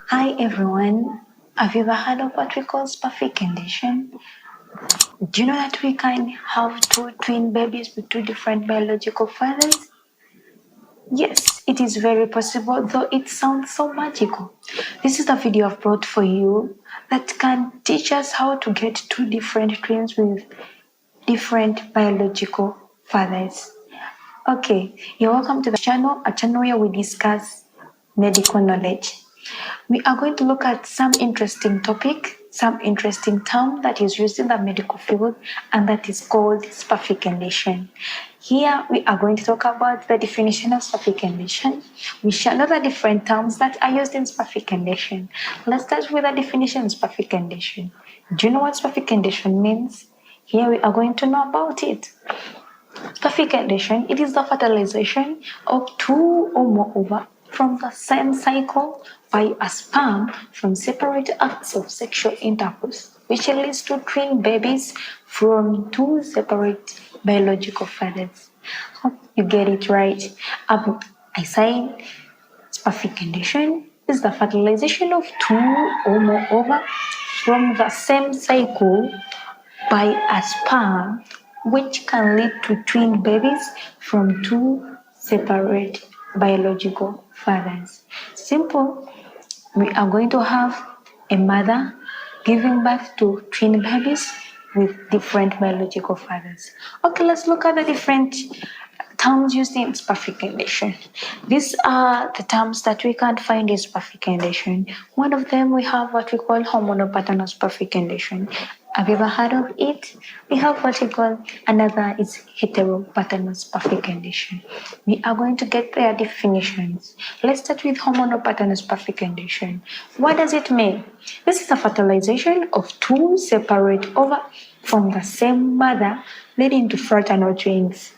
Hi everyone. Have you ever heard of what we call SPAFI condition? Do you know that we can have two twin babies with two different biological fathers? Yes, it is very possible, though it sounds so magical. This is the video I've brought for you that can teach us how to get two different twins with different biological fathers. Okay, you're welcome to the channel, a channel where we discuss medical knowledge. We are going to look at some interesting topic, some interesting term that is used in the medical field, and that is called SPAFI condition. Here we are going to talk about the definition of SPAFI condition. We shall know the different terms that are used in SPAFI condition. Let's start with the definition of SPAFI condition. Do you know what SPAFI condition means? Here we are going to know about it. SPAFI condition, it is the fertilization of two or more ova from the same cycle by a sperm from separate acts of sexual intercourse, which leads to twin babies from two separate biological fathers. Hope you get it right. I say SPAFI condition is the fertilization of two or more ova from the same cycle by a sperm, which can lead to twin babies from two separate biological fathers. Simple. We are going to have a mother giving birth to twin babies with different biological fathers. Okay, let's look at the different terms used in SPAFI condition. These are the terms that we can't find in SPAFI condition. One of them, we have what we call hormonal paternal SPAFI condition. Have you ever heard of it? We have what we call another is heteropaternal SPAFI condition. We are going to get their definitions. Let's start with hormonal paternal SPAFI condition. What does it mean? This is the fertilization of two separate ova from the same mother, leading to fraternal twins.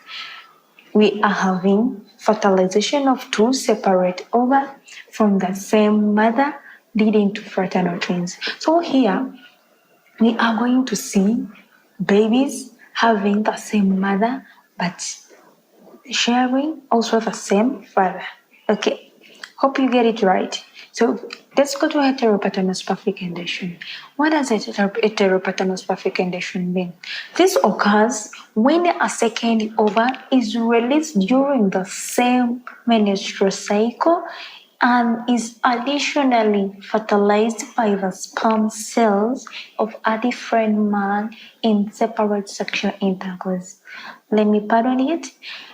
We are having fertilization of two separate ova from the same mother, leading to fraternal twins. So here, we are going to see babies having the same mother but sharing also the same father. Okay, hope you get it right. So let's go to heteropaternal SPAFI condition. What does heteropaternal SPAFI condition mean? This occurs when a second ova is released during the same menstrual cycle and is additionally fertilized by the sperm cells of a different man in separate sexual intercourse. Let me pardon it.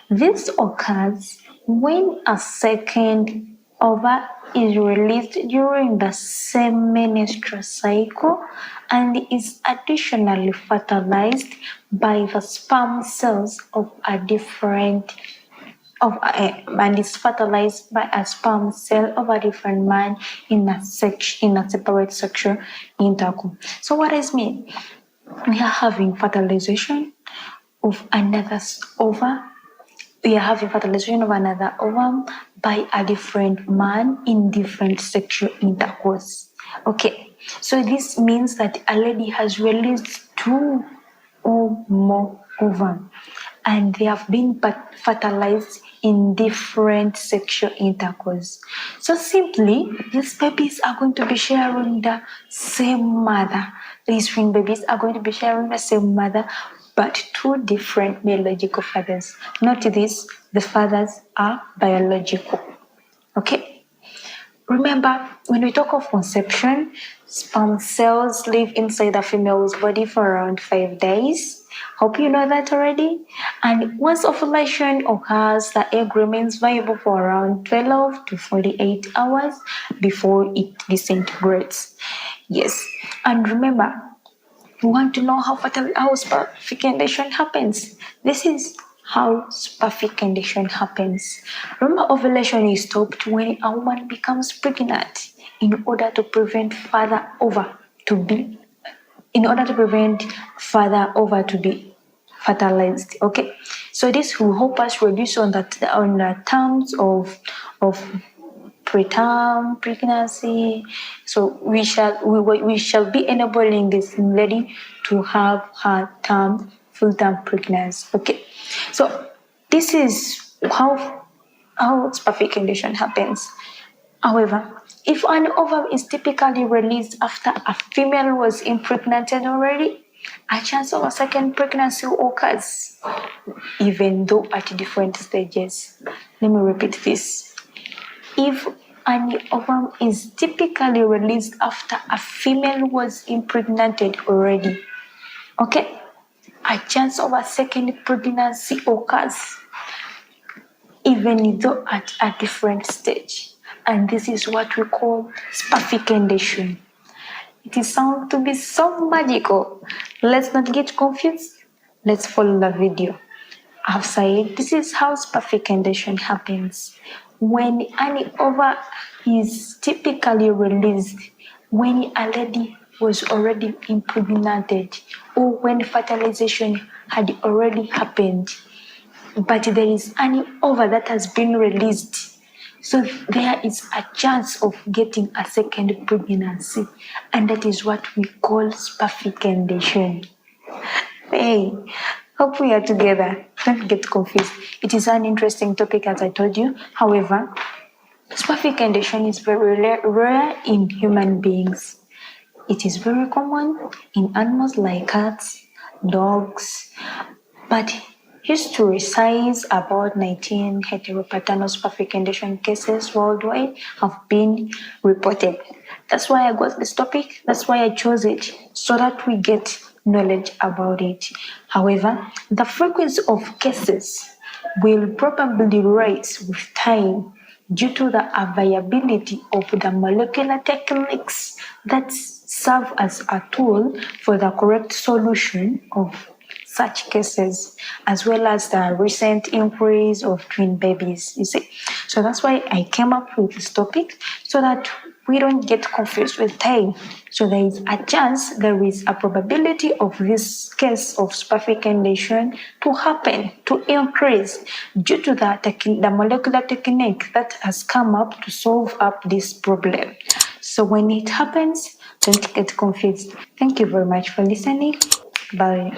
This occurs when a second ova is released during the same menstrual cycle and is additionally fertilized by the sperm cells of a different and is fertilized by a sperm cell of a different man in a separate sexual intercourse. So what does it mean? We are having fertilization of another ova. We are having fertilization of another ovum by a different man in different sexual intercourse. Okay, so this means that a lady has released two or more ovum and they have been fertilized in different sexual intercourse. So simply, these babies are going to be sharing the same mother. These twin babies are going to be sharing the same mother, but two different biological fathers. Note this, the fathers are biological. Okay? Remember, when we talk of conception, sperm cells live inside the female's body for around 5 days. Hope you know that already. And once ovulation occurs, the egg remains viable for around 12 to 48 hours before it disintegrates. Yes, and remember, you want to know how SPAFI condition happens. This is how SPAFI condition happens. Remember, ovulation is stopped when a woman becomes pregnant in order to prevent further ova to be fertilized. Okay, so this will help us reduce on the terms of preterm pregnancy. So we shall be enabling this lady to have her full-term pregnancy. Okay, so this is how SPAFI condition happens. However, if an ovum is typically released after a female was impregnated already, a chance of a second pregnancy occurs, even though at different stages. Let me repeat this. If an ovum is typically released after a female was impregnated already, okay, a chance of a second pregnancy occurs, even though at a different stage. And this is what we call sperficandation. It is sound to be so magical. Let's not get confused. Let's follow the video. I've said this is how sperficandation happens. When an ovum is typically released when a lady was already impregnated or when fertilization had already happened, but there is an ovum that has been released. So there is a chance of getting a second pregnancy, and that is what we call sperficandation. Hey, hope we are together. Don't get confused. It is an interesting topic, as I told you. However, sperficandation is very rare in human beings. It is very common in animals like cats, dogs, but history says about 19 heteropaternal sperficandation cases worldwide have been reported. That's why I got this topic. That's why I chose it, so that we get knowledge about it. However, the frequency of cases will probably rise with time due to the availability of the molecular techniques that serve as a tool for the correct solution of such cases, as well as the recent increase of twin babies, you see. So that's why I came up with this topic, so that we don't get confused with time. So there is a chance, there is a probability of this case of sperficandation to happen, to increase, due to the molecular technique that has come up to solve up this problem. So when it happens, don't get confused. Thank you very much for listening. Bye.